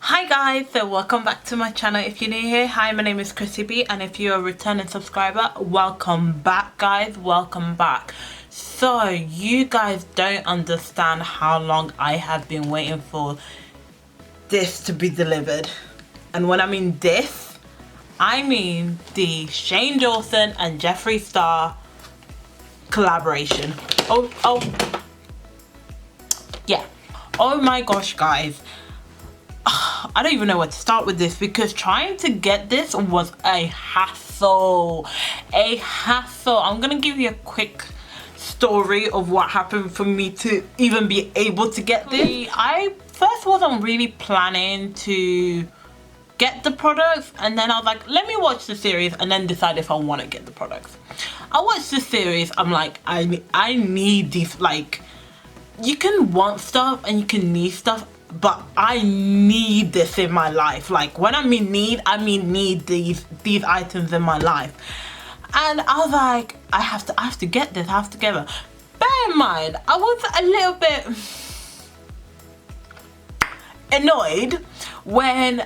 Hi guys, so welcome back to my channel. If you're new here, hi, my name is CrissyBEA, and if you're a returning subscriber, welcome back guys, welcome back. So you guys don't understand how long I have been waiting for this to be delivered. And when I mean this, I mean the Shane Dawson and Jeffree Star collaboration. Yeah. Oh my gosh guys, I don't even know where to start with this, because trying to get this was a hassle. I'm gonna give you a quick story of what happened for me to even be able to get this. I first wasn't really planning to get the products, and then I was like, let me watch the series and then decide if I want to get the products. I watched the series, I'm like, I need these. Like, you can want stuff and you can need stuff, but I need this in my life. Like, when I mean need these items in my life. And I was like, I have to get this, I have to get it. Bear in mind, I was a little bit annoyed when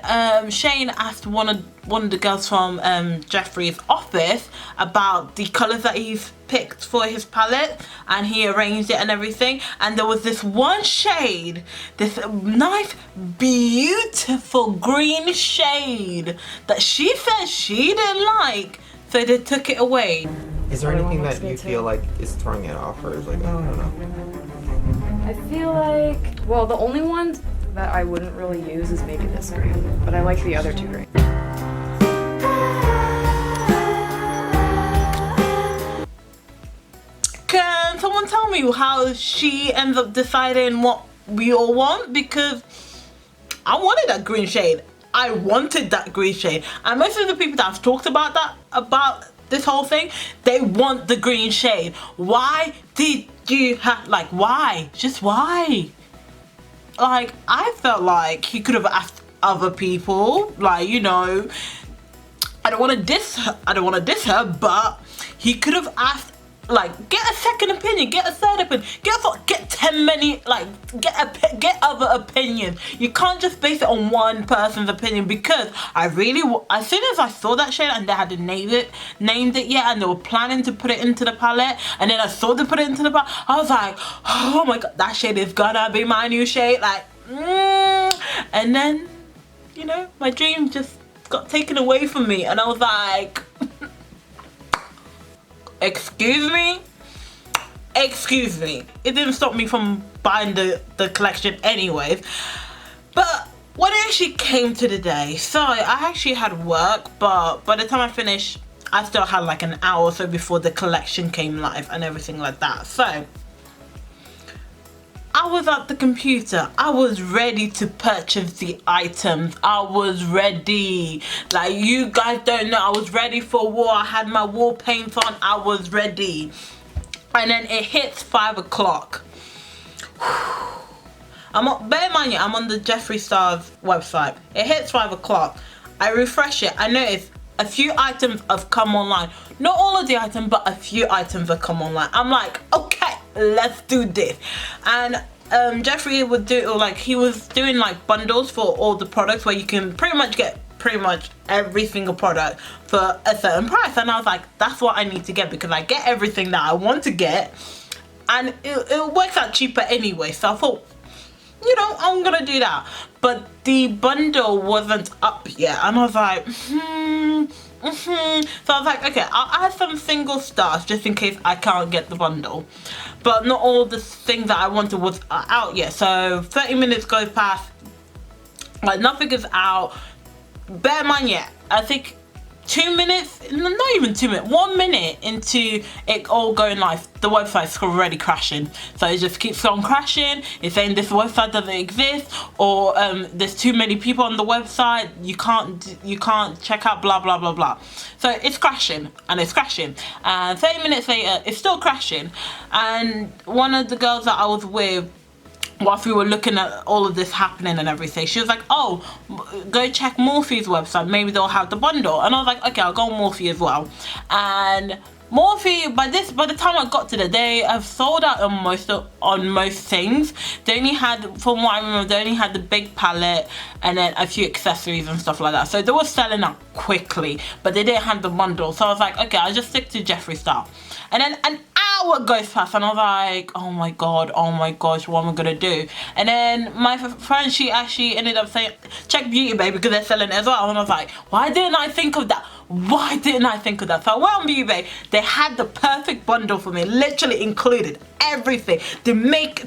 Shane asked one of the girls from Jeffree's office about the colours that he's picked for his palette, and he arranged it and everything, and there was this one shade, this nice beautiful green shade that she said she didn't like, so they took it away. Is there anything that you feel like is throwing it off, or is like, I don't know? I feel like, well, the only one that I wouldn't really use is maybe this green, but I like the other two greens. Can someone tell me how she ends up deciding what we all want? Because I wanted that green shade. I wanted that green shade. And most of the people that I've talked about this whole thing, they want the green shade. Why did you have, like, why? Just why? Like, I felt like he could have asked other people, like, you know, I don't want to diss her, but he could have asked, like, get a second opinion, get a third opinion, get 10 many, like, get other opinions. You can't just base it on one person's opinion, because I really, as soon as I saw that shade and they hadn't named it yet, and they were planning to put it into the palette, and then I saw them put it into the palette, I was like, oh my god, that shade is gonna be my new shade, like, and then, you know, my dream just got taken away from me, and I was like, excuse me. It didn't stop me from buying the collection anyways. But when it actually came to the day, so I actually had work, but by the time I finished, I still had like an hour or so before the collection came live and everything like that. So I was at the computer, I was ready to purchase the items, I was ready. Like, you guys don't know, I was ready for war. I had my war paints on, I was ready. And then it hits 5 o'clock. Bear in mind, I'm on the Jeffree Star's website. It hits 5 o'clock. I refresh it, I notice a few items have come online. Not all of the items, but a few items have come online. I'm like, okay, let's do this. And Jeffree would do, like, he was doing like bundles for all the products where you can pretty much get every single product for a certain price. And I was like, that's what I need to get, because I get everything that I want to get, and it works out cheaper anyway. So I thought, you know, I'm gonna do that. But the bundle wasn't up yet, and I was like, so I was like, okay, I'll add some single stars just in case I can't get the bundle. But not all the things that I wanted was out yet. So 30 minutes goes past, like, nothing is out. Bear in mind, yeah, I think 2 minutes, not even 2 minutes, 1 minute into it all going live, the website's already crashing. So it just keeps on crashing. It's saying this website doesn't exist, or there's too many people on the website, you can't check out, blah blah blah blah. So it's crashing and it's crashing, and 30 minutes later it's still crashing. And one of the girls that I was with, whilst we were looking at all of this happening and everything, she was like, oh, go check Morphe's website, maybe they'll have the bundle. And I was like, okay, I'll go on Morphe as well. And Morphe, by the time I got to the day, I've sold out on most things. They only had, from what I remember, they only had the big palette and then a few accessories and stuff like that. So they were selling out quickly, but they didn't have the bundle. So I was like, okay, I'll just stick to Jeffree Star. And then an hour goes past and I was like, oh my gosh, what am I gonna do? And then my friend, she actually ended up saying, check Beauty Bay because they're selling it as well. And I was like, why didn't I think of that? Why didn't I think of that? So I went on Beauty Bay. They had the perfect bundle for me, literally included everything. The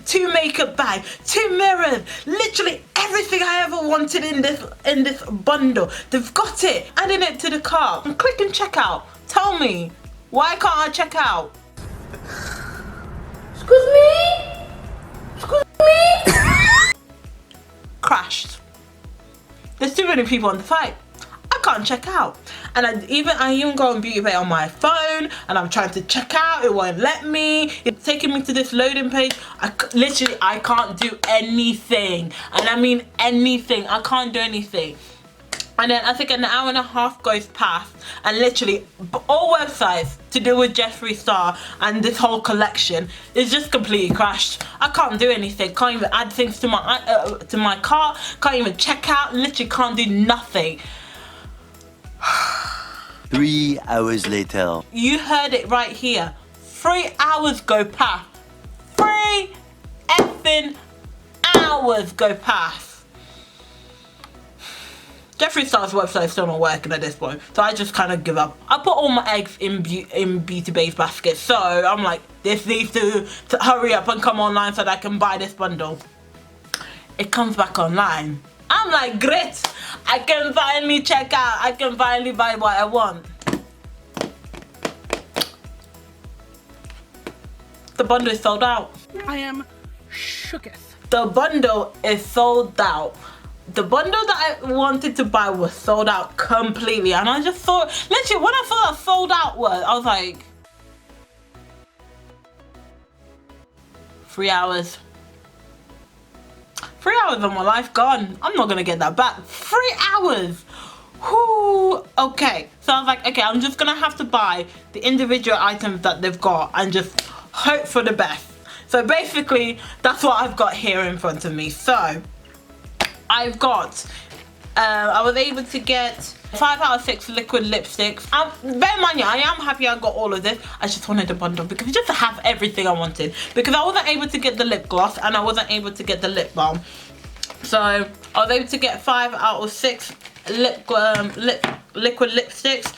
two makeup bags, 2 mirrors, literally everything I ever wanted in this bundle. They've got it. Adding it to the cart. And click and check out. Tell me, why can't I check out? Excuse me? Excuse me? Crashed. There's too many people on the site. I can't check out. And I even go on Beauty Bay on my phone and I'm trying to check out. It won't let me. It's taking me to this loading page. Literally, I can't do anything. And I mean anything. I can't do anything. And then I think an hour and a half goes past and literally all websites to do with Jeffree Star and this whole collection is just completely crashed. I can't do anything. Can't even add things to my cart. Can't even check out. Literally can't do nothing. 3 hours later. You heard it right here. 3 hours go past. 3 effing hours go past. Jeffree Star's website is still not working at this point, so I just kind of give up. I put all my eggs in Beauty Bay's basket, so I'm like, this needs to hurry up and come online so that I can buy this bundle. It comes back online. I'm like, great, I can finally check out. I can finally buy what I want. The bundle is sold out. I am shooketh. The bundle is sold out. The bundle that I wanted to buy was sold out completely, and I just thought, literally, when I saw that sold out word, I was like, 3 hours. 3 hours of my life gone. I'm not gonna get that back. 3 hours. Whoo. Okay, so I was like, okay, I'm just gonna have to buy the individual items that they've got and just hope for the best. So basically, that's what I've got here in front of me. So I've got, I was able to get 5 out of 6 liquid lipsticks. Bear in mind, I am happy I got all of this. I just wanted a bundle because just to have everything I wanted. Because I wasn't able to get the lip gloss and I wasn't able to get the lip balm. So I was able to get 5 out of 6 liquid lipsticks.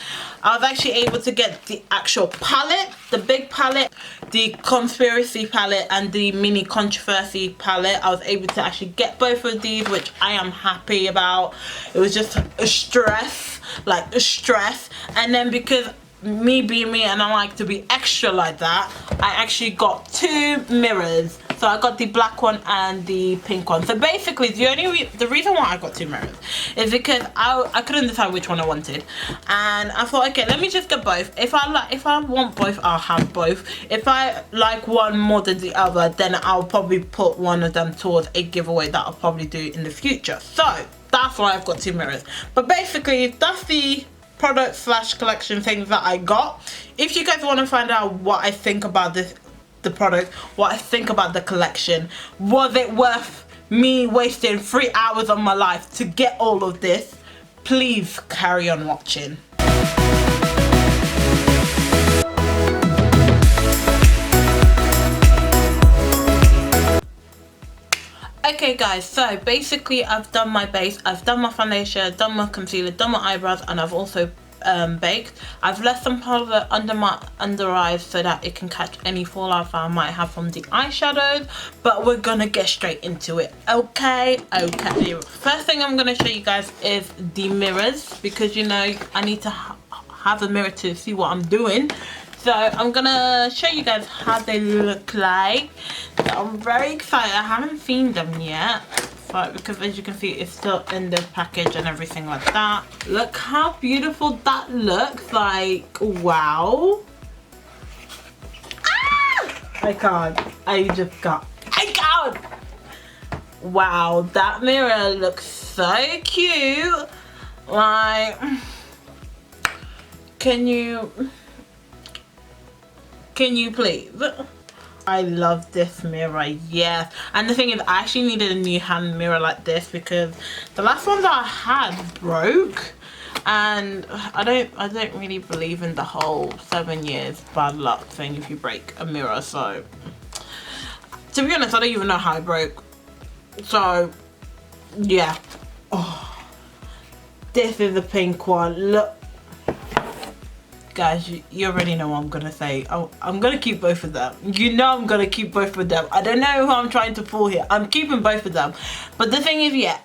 I was actually able to get the actual palette, the big palette, the conspiracy palette and the mini controversy palette. I was able to actually get both of these, which I am happy about. It was just a stress, like a stress. And then because me being me and I like to be extra like that, I actually got 2 mirrors. So I got the black one and the pink one. So basically the reason why I got 2 mirrors is because I couldn't decide which one I wanted, and I thought, okay, let me just get both. If I want both, I'll have both. If I like one more than the other, then I'll probably put one of them towards a giveaway that I'll probably do in the future. So that's why I've got 2 mirrors. But basically that's the product / collection things that I got. If you guys want to find out what I think about the product, what I think about the collection, was it worth me wasting 3 hours of my life to get all of this, please carry on watching. Okay guys, so basically I've done my base, I've done my foundation, I've done my concealer, done my eyebrows, and I've also baked. I've left some powder under my under eyes so that it can catch any fallout I might have from the eyeshadows, but we're gonna get straight into it. Okay. First thing I'm gonna show you guys is the mirrors, because you know I need to have a mirror to see what I'm doing. So I'm gonna show you guys how they look like. So I'm very excited. I haven't seen them yet, but because as you can see, it's still in the package and everything like that. Look how beautiful that looks. Like, wow. Ah! I can't. I can't. Wow, that mirror looks so cute. Like, can you... Can you please? I love this mirror, yes. And the thing is, I actually needed a new hand mirror like this because the last one that I had broke. And I don't really believe in the whole 7 years bad luck thing if you break a mirror. So to be honest, I don't even know how it broke. So yeah. Oh, this is the pink one. Look, guys, you already know what I'm gonna say. I'm gonna keep both of them. You know I'm gonna keep both of them. I don't know who I'm trying to fool here. I'm keeping both of them. But the thing is, yeah,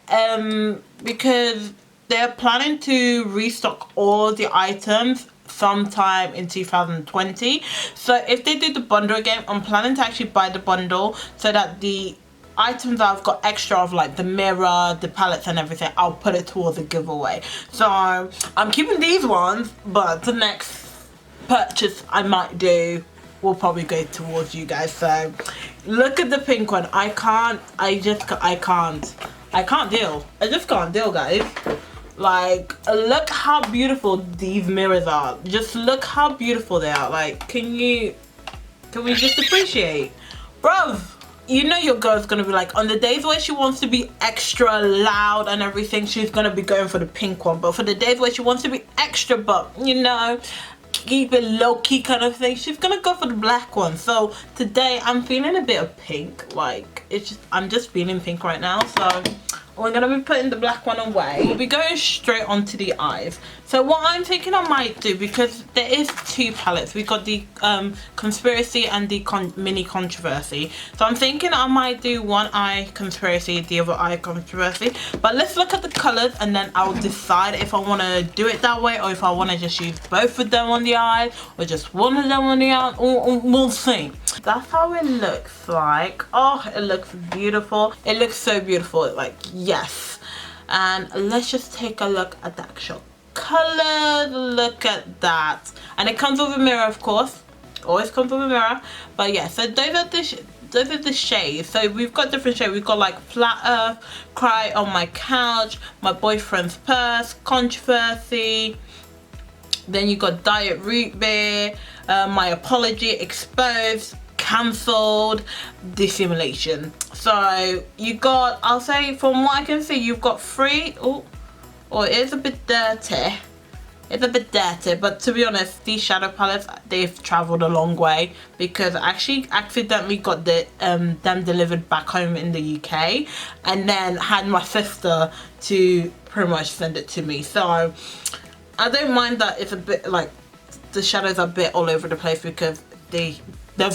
because they're planning to restock all the items sometime in 2020. So if they do the bundle again, I'm planning to actually buy the bundle so that the items that I've got extra of, like the mirror, the palettes and everything, I'll put it towards a giveaway. So I'm keeping these ones, but the next purchase I might do will probably go towards you guys. So look at the pink one. I can't deal. I just can't deal, guys. Like, look how beautiful these mirrors are. Just look how beautiful they are. Like, can we just appreciate? Bruv, you know your girl's gonna be like, on the days where she wants to be extra loud and everything, she's gonna be going for the pink one. But for the days where she wants to be extra, but, you know, keep it low-key kind of thing, she's gonna go for the black one. So today I'm feeling a bit of pink. Like, I'm just feeling pink right now. So we're gonna be putting the black one away. We'll be going straight onto the eyes. So what I'm thinking I might do, because there is two palettes, we got the conspiracy and the mini controversy. So I'm thinking I might do one eye conspiracy, the other eye controversy. But let's look at the colors and then I'll decide if I want to do it that way or if I want to just use both of them on the eyes or just one of them on the eye. We'll see. That's how it looks like. Oh, it looks beautiful. It looks so beautiful. Like, yes. And let's just take a look at the actual color. Look at that. And it comes with a mirror, of course. Always comes with a mirror. But yeah, so those are the shades. So we've got different shades. We've got like Flat Earth, Cry on My Couch, My Boyfriend's Purse, Controversy. Then you got Diet Root Beer, My Apology, Exposed, Cancelled, Dissimulation. So you got, I'll say from what I can see, you've got three. Oh, it is a bit dirty. It's a bit dirty, but to be honest, these shadow palettes, they've traveled a long way because I actually accidentally got them delivered back home in the UK and then had my sister to pretty much send it to me. So I don't mind that it's a bit like the shadows are a bit all over the place because they've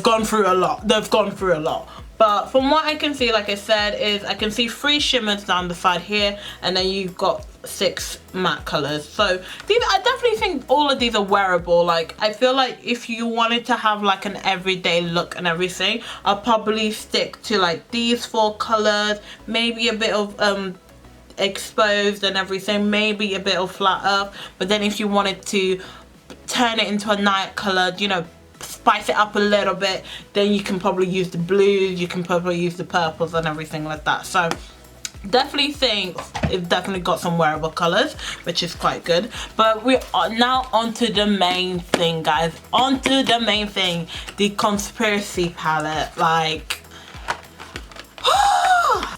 gone through a lot. They've gone through a lot. But from what I can see, like I said, is I can see 3 shimmers down the side here, and then you've got 6 matte colors. So these, I definitely think all of these are wearable. Like, I feel like if you wanted to have like an everyday look and everything, I'll probably stick to like these 4 colors, maybe a bit of Exposed and everything, maybe a bit of Flat Earth. But then if you wanted to turn it into a night color, you know, spice it up a little bit, then you can probably use the blues, you can probably use the purples and everything like that. So definitely think it's definitely got some wearable colors, which is quite good. But we are now onto the main thing, guys. Onto the main thing, the conspiracy palette. Like,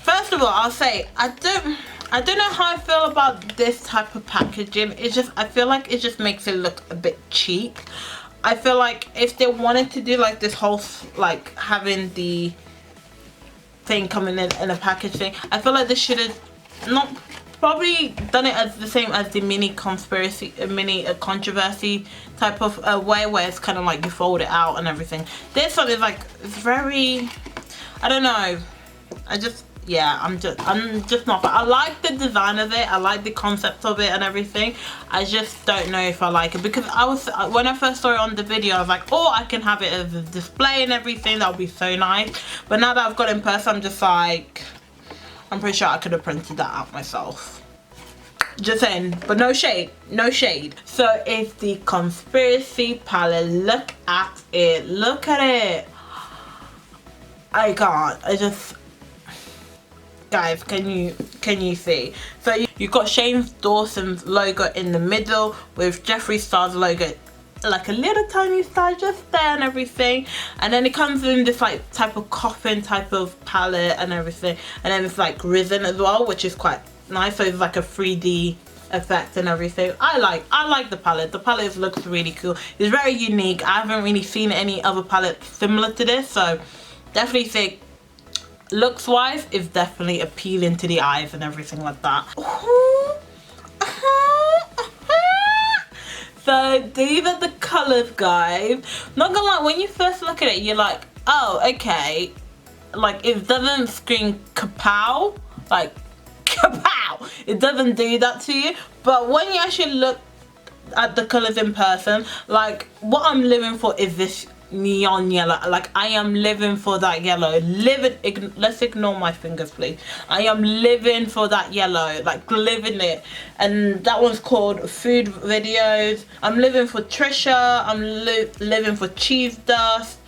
first of all, I'll say I don't know how I feel about this type of packaging. It's just, I feel like it just makes it look a bit cheap. I feel like if they wanted to do like this whole, like having the thing coming in a package thing, I feel like they should have not probably done it as the same as the mini conspiracy, mini controversy type of way, where it's kind of like you fold it out and everything. This one is like, it's very, I don't know. Yeah, I'm just not. I like the design of it. I like the concept of it and everything. I just don't know if I like it because when I first saw it on the video, I was like, oh, I can have it as a display and everything. That would be so nice. But now that I've got it in person, I'm just like, I'm pretty sure I could have printed that out myself. Just saying, but no shade, no shade. So it's the conspiracy palette. Look at it. Look at it. I can't. I just. Guys, can you see? So you've got Shane Dawson's logo in the middle with Jeffree Star's logo like a little tiny star just there and everything. And then it comes in this like type of coffin type of palette and everything. And then it's like risen as well, which is quite nice. So it's like a 3D effect and everything. I like the palette. The palette looks really cool. It's very unique. I haven't really seen any other palette similar to this, so definitely think looks wise is definitely appealing to the eyes and everything like that. So these are the colors, guys. Not gonna lie, when you first look at it, you're like, oh, okay, like it doesn't scream kapow, like kapow, it doesn't do that to you. But when you actually look at the colors in person, like what I'm living for is this neon yellow. Like I am living for that yellow. Let's ignore my fingers, please. I am living for that yellow, like living it. And that one's called Food Videos. I'm living for Trisha. I'm living for Cheese Dust.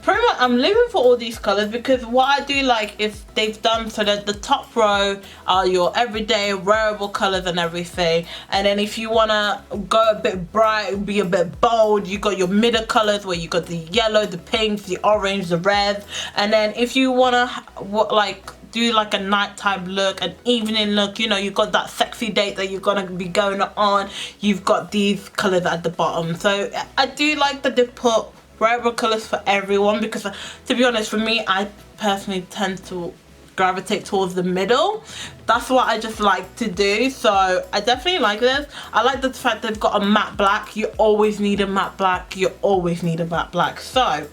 Pretty much I'm living for all these colors, because what I do like is they've done so that the top row are your everyday wearable colors and everything, and then if you want to go a bit bright, be a bit bold, you got your middle colors where you got the yellow, the pinks, the orange, the red. And then if you want to like do like a nighttime look, an evening look, you know, you got that sexy date that you're gonna be going on, you've got these colors at the bottom. So I do like that they put wearable colors for everyone, because to be honest, for me, I personally tend to gravitate towards the middle. That's what I just like to do. So I definitely like this. I like the fact they've got a matte black. You always need a matte black. You always need a matte black. So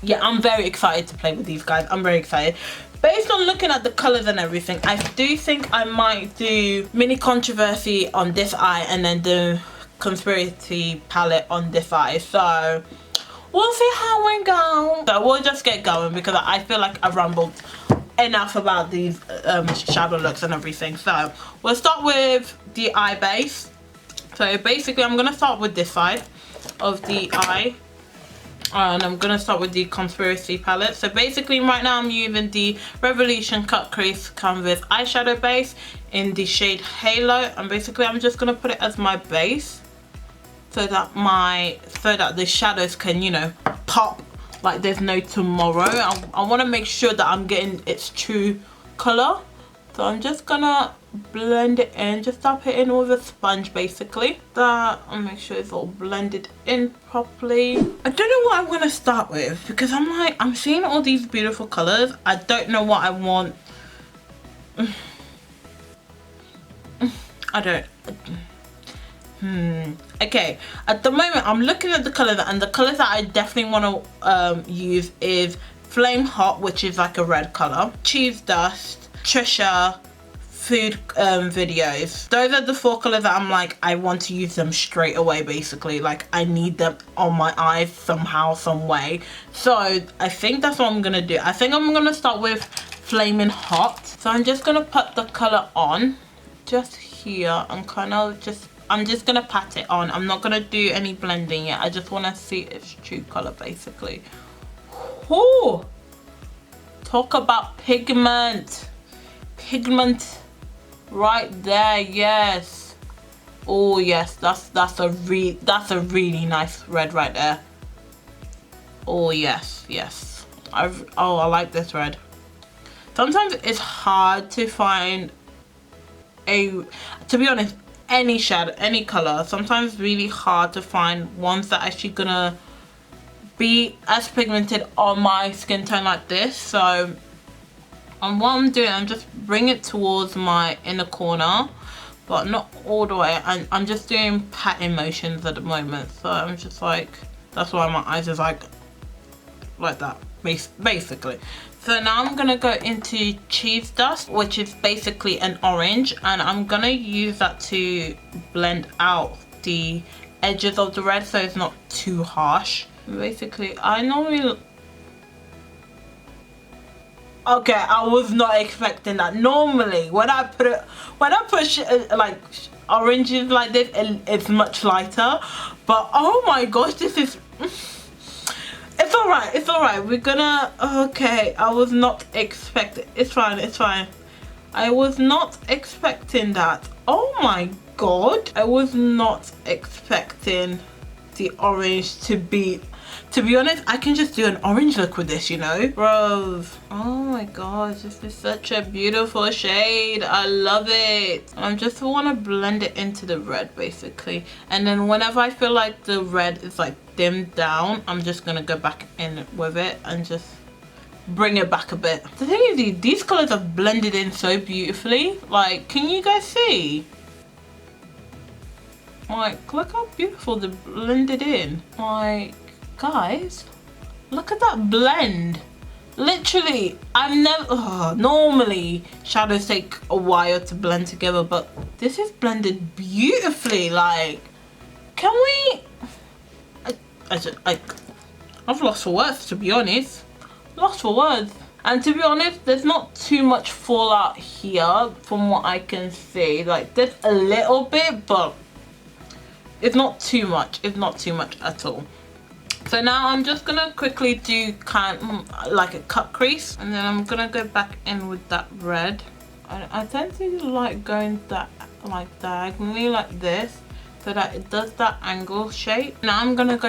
yeah, I'm very excited to play with these guys. I'm very excited. Based on looking at the colors and everything, I do think I might do mini controversy on this eye and then the conspiracy palette on this eye. So we'll see how we go. So we'll just get going, because I feel like I've rambled enough about these shadow looks and everything. So we'll start with the eye base. So basically I'm gonna start with this side of the eye, and I'm gonna start with the conspiracy palette. So basically right now I'm using the Revolution Cut Crease Canvas eyeshadow base in the shade Halo, and basically I'm just gonna put it as my base, so that the shadows can, you know, pop like there's no tomorrow. I want to make sure that I'm getting its true color. So I'm just gonna blend it in, just tap it in with a sponge basically. That, and make sure it's all blended in properly. I don't know what I want to start with, because I'm seeing all these beautiful colors. I don't know what I want. Okay, at the moment I'm looking at the colors, and the colors that I definitely want to use is Flame Hot, which is like a red color, Cheese Dust, Trisha, Food Videos. Those are the 4 colors that I'm like, I want to use them straight away basically. Like I need them on my eyes somehow, some way. So I think that's what I'm gonna do. I think I'm gonna start with Flaming Hot. So I'm just gonna put the color on just here and kind of I'm just gonna pat it on. I'm not gonna do any blending yet. I just want to see its true color basically. Ooh, talk about pigment right there. Yes. Oh yes, that's a really nice red right there. Oh yes, yes. I like this red. Sometimes it's hard to find to be honest, any shadow, any color, sometimes really hard to find ones that are actually gonna be as pigmented on my skin tone like this. So what I'm doing, I'm just bringing it towards my inner corner, but not all the way. I'm just doing patting motions at the moment. So I'm just like, that's why my eyes is like that basically. So now I'm gonna go into Cheese Dust, which is basically an orange, and I'm gonna use that to blend out the edges of the red so it's not too harsh. Basically, I normally... Okay, I was not expecting that. Normally, when I put like oranges like this, it's much lighter. But oh my gosh, this is... It's alright, it's alright. We're gonna... Okay, I was not expecting... It's fine, it's fine. I was not expecting that. Oh my god. I was not expecting the orange to be honest, I can just do an orange look with this, you know, bro. Oh my gosh, this is such a beautiful shade. I love it. I just want to blend it into the red basically, and then whenever I feel like the red is like dimmed down, I'm just gonna go back in with it and just bring it back a bit. The thing is, these colors have blended in so beautifully. Like, can you guys see? Like, look how beautiful they blended in. Like, guys, look at that blend. Literally, I've never, normally shadows take a while to blend together, but this is blended beautifully. Like, can we, I've lost for words, to be honest. Lost for words. And to be honest, there's not too much fallout here from what I can see. Like, there's a little bit, but it's not too much. It's not too much at all. So now I'm just gonna quickly do kind of like a cut crease, and then I'm gonna go back in with that red. I tend to like going that like diagonally like this, so that it does that angle shape. Now I'm gonna go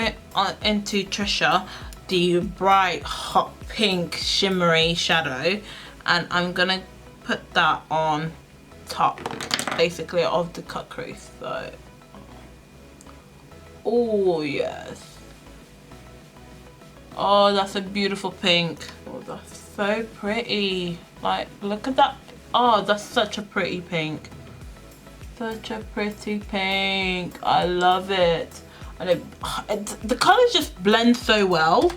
into Trisha, the bright hot pink shimmery shadow, and I'm gonna put that on top basically of the cut crease. So, oh yes. Oh, that's a beautiful pink. Oh, that's so pretty. Like, look at that. Oh, that's such a pretty pink. Such a pretty pink. I love it. And the colors just blend so well.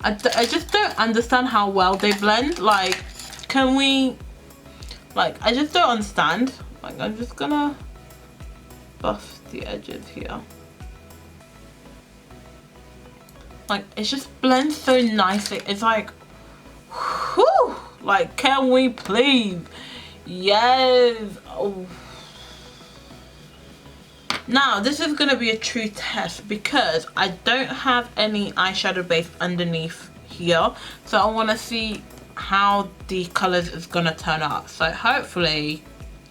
I just don't understand how well they blend. Like, can we... Like, I just don't understand. Like, I'm just gonna buff the edges here. Like, it just blends so nicely. It's like, whew, like, can we please? Yes. Oh. Now, this is going to be a true test because I don't have any eyeshadow base underneath here. So I want to see how the colors is going to turn out. So hopefully,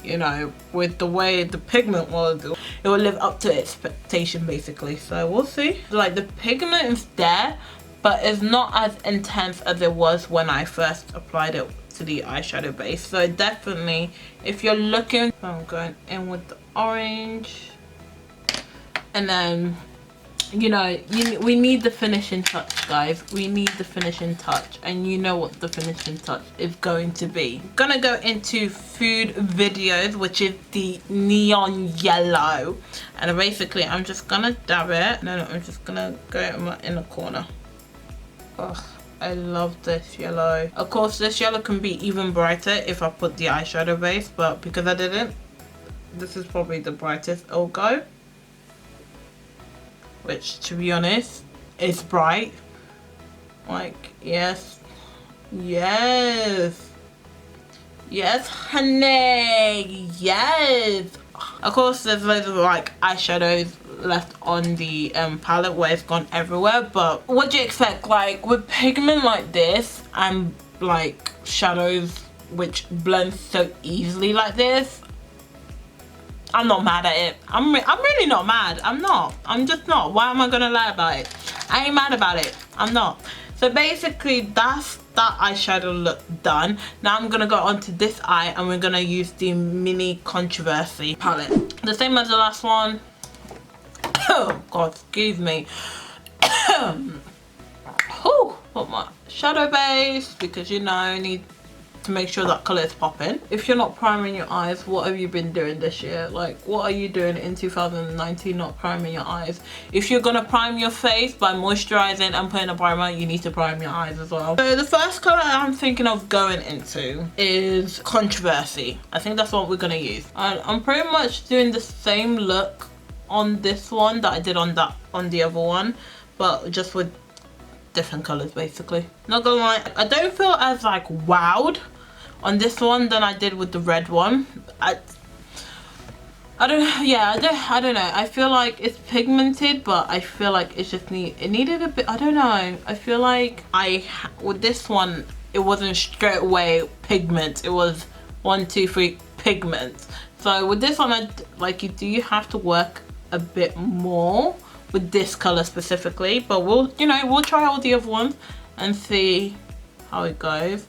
you know, with the way the pigment was, it will live up to expectation basically. So we'll see. Like, the pigment is there, but it's not as intense as it was when I first applied it to the eyeshadow base. So definitely, if you're looking, I'm going in with the orange, and then, you know, we need the finishing touch, guys. We need the finishing touch, and you know what the finishing touch is going to be. I'm gonna go into food videos, which is the neon yellow, and basically I'm just gonna dab it, and then I'm just gonna go in my inner corner. Ugh, I love this yellow. Of course, this yellow can be even brighter if I put the eyeshadow base, but because I didn't, this is probably the brightest it'll go. Which, to be honest, is bright. Like, yes. Yes. Yes, honey. Yes. Of course, there's loads of, like, eyeshadows left on the palette where it's gone everywhere. But what do you expect? Like, with pigment like this and, like, shadows which blend so easily like this, I'm not mad at it. I'm really not mad. I'm not. I'm just not. Why am I gonna lie about it? I ain't mad about it. I'm not. So basically, that's that eyeshadow look done. Now I'm gonna go on to this eye, and we're gonna use the Mini Controversy palette. The same as the last one. Oh God, excuse me. Put my shadow base because, you know, I need to make sure that color is popping. If you're not priming your eyes, what have you been doing this year? Like, what are you doing in 2019 not priming your eyes? If you're gonna prime your face by moisturizing and putting a primer, you need to prime your eyes as well. So the first color I'm thinking of going into is Controversy. I think that's what we're gonna use. And I'm pretty much doing the same look on this one that I did on the other one, but just with different colors basically. Not gonna lie, I don't feel as like wowed on this one than I did with the red one. I don't know. I feel like it's pigmented, but I feel like it just needed a bit. I don't know. I feel like with this one, it wasn't straight away pigment. It was 1, 2, 3 pigment. So with this one, you do have to work a bit more with this color specifically, but we'll, you know, we'll try all the other ones and see how it goes.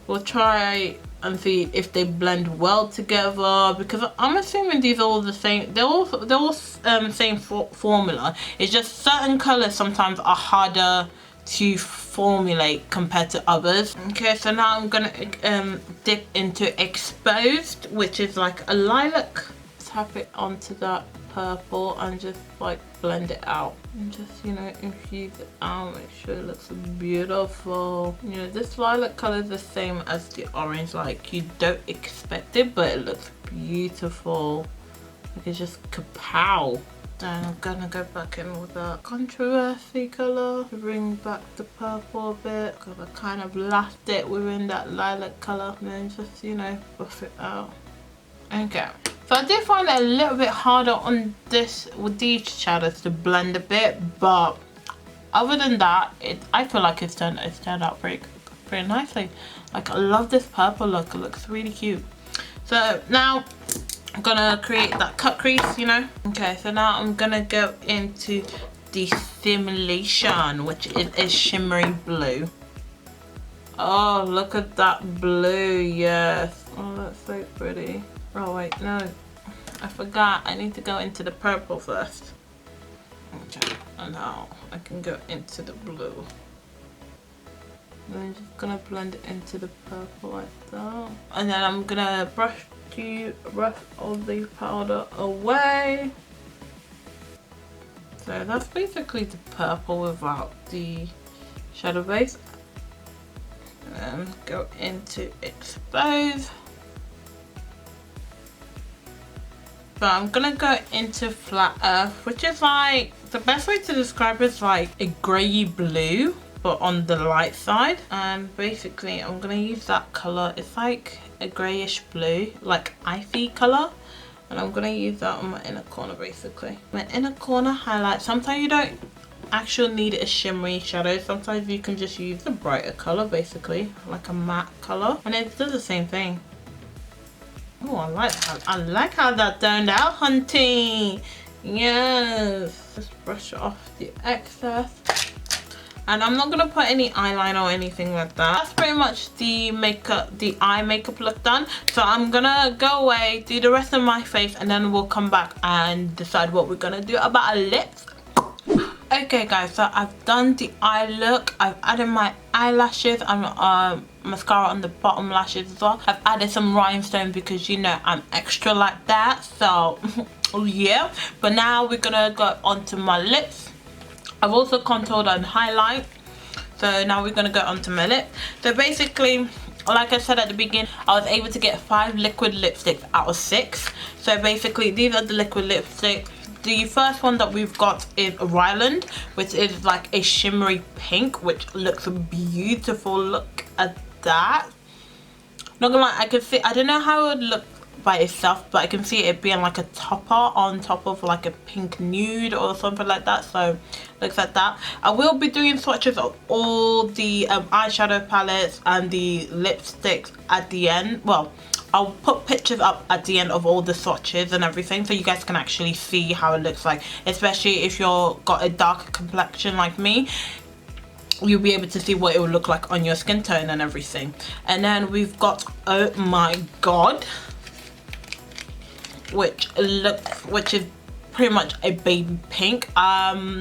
We'll try and see if they blend well together, because I'm assuming these are all the same. They're all same formula. It's just certain colors sometimes are harder to formulate compared to others. Okay, so now I'm gonna dip into Exposed, which is like a lilac. Tap it onto that purple and just like blend it out and just, you know, infuse it out, make sure it looks beautiful. You know, this lilac color is the same as the orange, like you don't expect it, but it looks beautiful. Like it's just kapow. Then I'm gonna go back in with that controversy color to bring back the purple a bit, because I kind of left it within that lilac color, and then just, you know, buff it out. Okay, so I did find it a little bit harder on this with these shadows to blend a bit, but other than that, I feel like it's turned out pretty nicely. Like, I love this purple look. It looks really cute. So now I'm gonna create that cut crease, you know. Okay, so now I'm gonna go into the Simulation, which is a shimmery blue. Oh, look at that blue, yes. Oh, that's so pretty. Oh wait, no, I forgot. I need to go into the purple first. Okay, and now I can go into the blue. And I'm just gonna blend it into the purple like that. And then I'm gonna brush all the powder away. So that's basically the purple without the shadow base. And go into Expose. But I'm gonna go into Flat Earth, which is like, the best way to describe it is like a grey blue, but on the light side. And basically I'm gonna use that color. It's like a greyish blue, like icy color. And I'm gonna use that on my inner corner, basically. My inner corner highlight. Sometimes you don't actually need a shimmery shadow. Sometimes you can just use a brighter color, basically, like a matte color. And it does the same thing. Oh, I like how that turned out, hunty. Yes. Just brush off the excess. And I'm not gonna put any eyeliner or anything like that. That's pretty much the makeup, the eye makeup look done. So I'm gonna go away, do the rest of my face, and then we'll come back and decide what we're gonna do about our lips. Okay guys, so I've done the eye look. I've added my eyelashes and mascara on the bottom lashes as well. I've added some rhinestones because, you know, I'm extra like that. So yeah, but now we're gonna go onto my lips. I've also contoured and highlight. So now we're gonna go onto my lip. So basically, like I said at the beginning, I was able to get 5 liquid lipsticks out of 6. So basically, these are the liquid lipsticks. The first one that we've got is Ryland, which is like a shimmery pink, which looks beautiful. Look at that. Not gonna lie, I can see, I don't know how it would look by itself, but I can see it being like a topper on top of like a pink nude or something like that. So looks like that. I will be doing swatches of all the eyeshadow palettes and the lipsticks at the end. Well, I'll put pictures up at the end of all the swatches and everything, so you guys can actually see how it looks like, especially if you're got a darker complexion like me. You'll be able to see what it will look like on your skin tone and everything. And then we've got, oh my god, which is pretty much a baby pink. I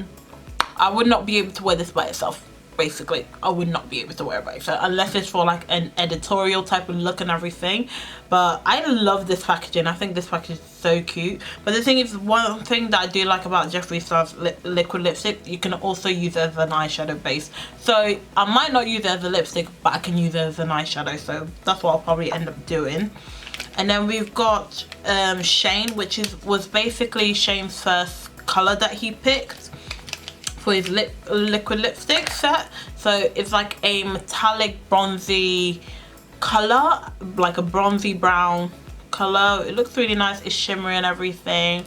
would not be able to wear this by itself. Basically, I would not be able to wear it by itself unless it's for like an editorial type of look and everything. But I love this packaging. I think this package is so cute. But the thing is, one thing that I do like about Jeffree Star's liquid lipstick, you can also use it as an eyeshadow base. So I might not use it as a lipstick, but I can use it as an eyeshadow. So that's what I'll probably end up doing. And then we've got Shane, which was basically Shane's first color that he picked for his liquid lipstick set. So it's like a metallic bronzy color, like a bronzy brown color. It looks really nice. It's shimmery and everything.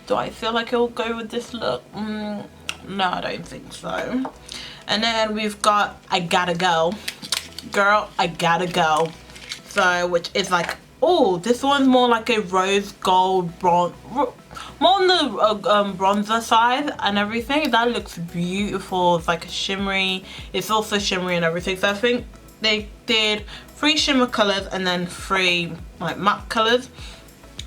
Do I feel like it will go with this look? No, I don't think so. And then we've got I Gotta Go. Girl, I Gotta Go. So, which is like, oh, this one's more like a rose gold bronze. more on the bronzer side and everything. That looks beautiful. It's like a shimmery, it's also shimmery and everything. So I think they did 3 shimmer colors and then 3 like matte colors.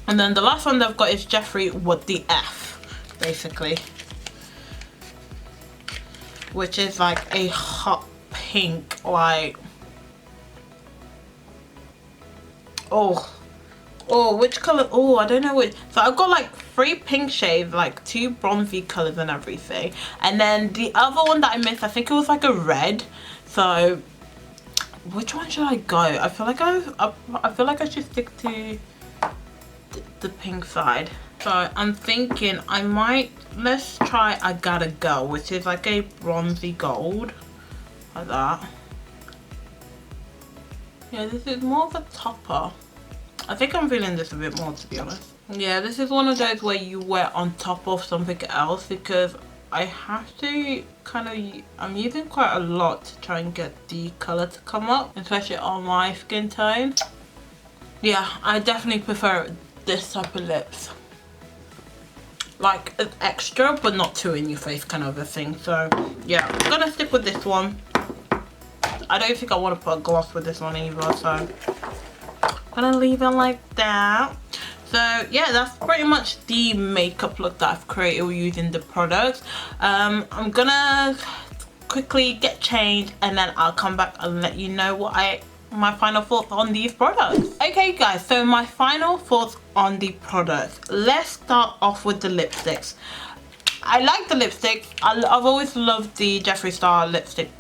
And then the last one they've got is Jeffree with the F, basically, which is like a hot pink, like, oh, which color? Oh, I don't know which. So I've got like 3 pink shades, like 2 bronzy colors and everything. And then the other one that I missed, I think it was like a red. So which one should I go? I feel like I should stick to the pink side. So I'm thinking I might, let's try I Gotta Go, which is like a bronzy gold, like that. Yeah, this is more of a topper. I think I'm feeling this a bit more, to be honest. Yeah, this is one of those where you wear on top of something else, because I have to kind of, I'm using quite a lot to try and get the color to come up, especially on my skin tone. Yeah, I definitely prefer this type of lips, like it's extra but not too in your face kind of a thing. So yeah, I'm gonna stick with this one. I don't think I want to put a gloss with this one either, so I'm gonna leave it like that. So yeah, that's pretty much the makeup look that I've created using the products. I'm gonna quickly get changed and then I'll come back and let you know what my final thoughts on these products. Okay guys, so my final thoughts on the products. Let's start off with the lipsticks. I like the lipsticks. I've always loved the Jeffree Star lipstick,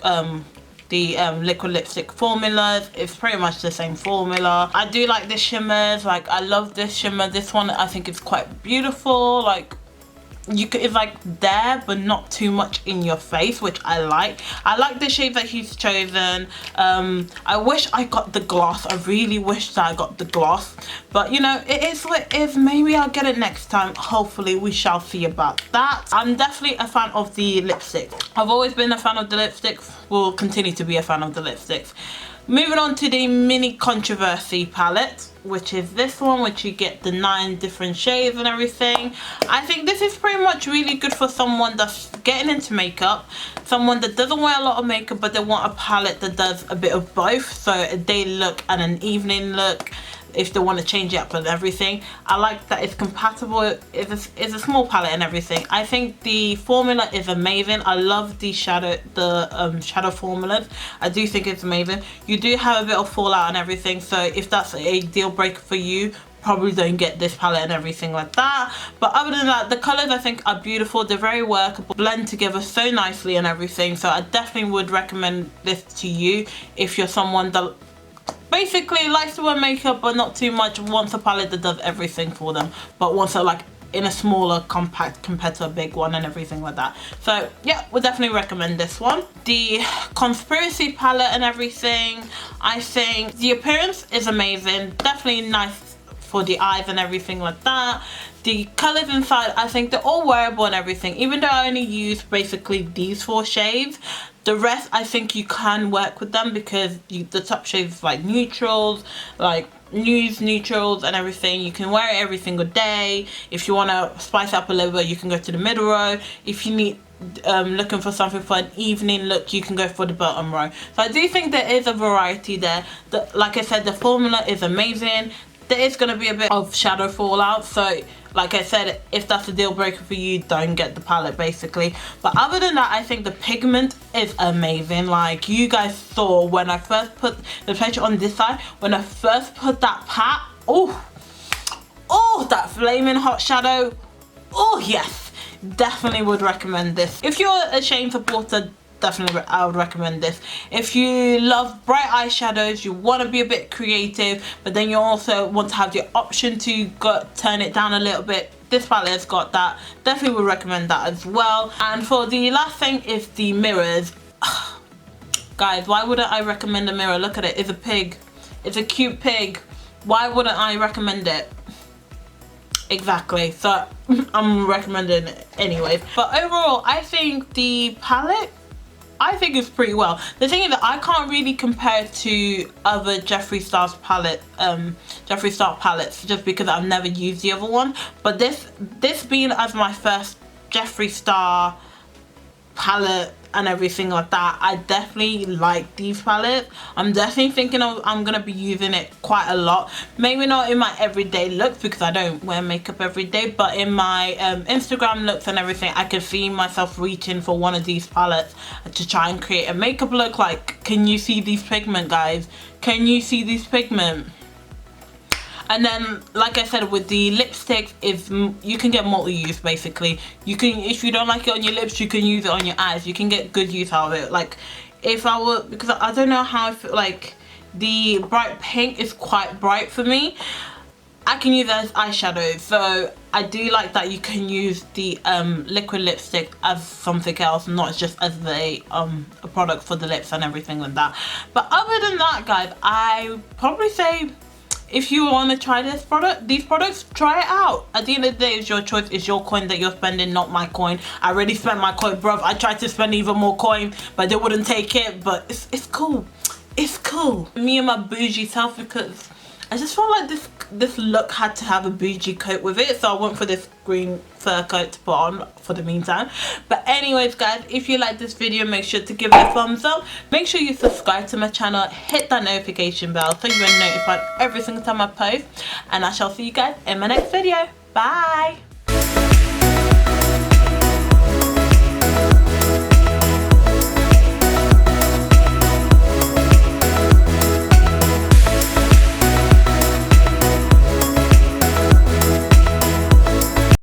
the liquid lipstick formulas. It's pretty much the same formula. I do like the shimmers. Like, I love this shimmer. This one I think is quite beautiful. Like, it's like there but not too much in your face, which I like. I like the shade that he's chosen. I wish I got the gloss. I really wish that I got the gloss, but you know, it is what it is. Maybe I'll get it next time. Hopefully, we shall see about that. I'm definitely a fan of the lipsticks. I've always been a fan of the lipsticks, will continue to be a fan of the lipsticks. Moving on to the mini controversy palette, which is this one, which you get the 9 different shades and everything. I think this is pretty much really good for someone that's getting into makeup, someone that doesn't wear a lot of makeup but they want a palette that does a bit of both, so a day look and an evening look, if they want to change it up and everything. I like that it's compatible. It's a small palette and everything. I think the formula is amazing. I love the shadow formulas. I do think it's amazing. You do have a bit of fallout and everything, so if that's a deal breaker for you, probably don't get this palette and everything like that. But other than that, the colors I think are beautiful. They're very workable, blend together so nicely and everything. So I definitely would recommend this to you if you're someone that basically likes to wear makeup but not too much, wants a palette that does everything for them, but wants it like in a smaller compact compared to a big one and everything like that. So yeah, would definitely recommend this one. The conspiracy palette and everything, I think the appearance is amazing, definitely nice for the eyes and everything like that. The colors inside, I think they're all wearable and everything, even though I only use basically these 4 shades. The rest, I think you can work with them because the top shades like neutrals, like nudes, neutrals and everything. You can wear it every single day. If you want to spice up a little bit, you can go to the middle row. If you need looking for something for an evening look, you can go for the bottom row. So I do think there is a variety there. Like I said, the formula is amazing. There is going to be a bit of shadow fallout, so like I said, if that's a deal breaker for you, don't get the palette basically. But other than that, I think the pigment is amazing. Like you guys saw when I first put the picture on this side, when I first put that pat, oh, that flaming hot shadow, oh yes, definitely would recommend this. If you're a Shane supporter, definitely I would recommend this. If you love bright eyeshadows, you want to be a bit creative, but then you also want to have the option to turn it down a little bit, this palette has got that. Definitely would recommend that as well. And for the last thing is the mirrors. Guys, why wouldn't I recommend a mirror? Look at it, it's a pig, it's a cute pig. Why wouldn't I recommend it? Exactly, so I'm recommending it anyways. But overall, I think the palette I think it's pretty well. The thing is that I can't really compare it to other Jeffree Star's palette, Jeffree Star palettes, just because I've never used the other one. But this being as my first Jeffree Star palette and everything like that, I definitely like these palettes. I'm definitely thinking I'm gonna be using it quite a lot. Maybe not in my everyday looks because I don't wear makeup every day, but in my Instagram looks and everything, I could see myself reaching for one of these palettes to try and create a makeup look. Like, can you see these pigment, guys? Can you see these pigment? And then, like I said, with the lipstick, you can get multi-use basically. You can, if you don't like it on your lips, you can use it on your eyes. You can get good use out of it. Like, if I were, because I don't know how I feel, like the bright pink is quite bright for me. I can use it as eyeshadow, so I do like that you can use the liquid lipstick as something else, not just as a product for the lips and everything like that. But other than that, guys, I probably say, if you want to try these products, try it out. At the end of the day, it's your choice. It's your coin that you're spending, not my coin. I already spent my coin, bruv. I tried to spend even more coin, but they wouldn't take it. But it's cool. It's cool. Me and my bougie self, because I just felt like this look had to have a bougie coat with it, so I went for this green fur coat to put on for the meantime. But anyways, guys, if you like this video, make sure to give it a thumbs up. Make sure you subscribe to my channel, hit that notification bell so you're notified every single time I post, and I shall see you guys in my next video. Bye.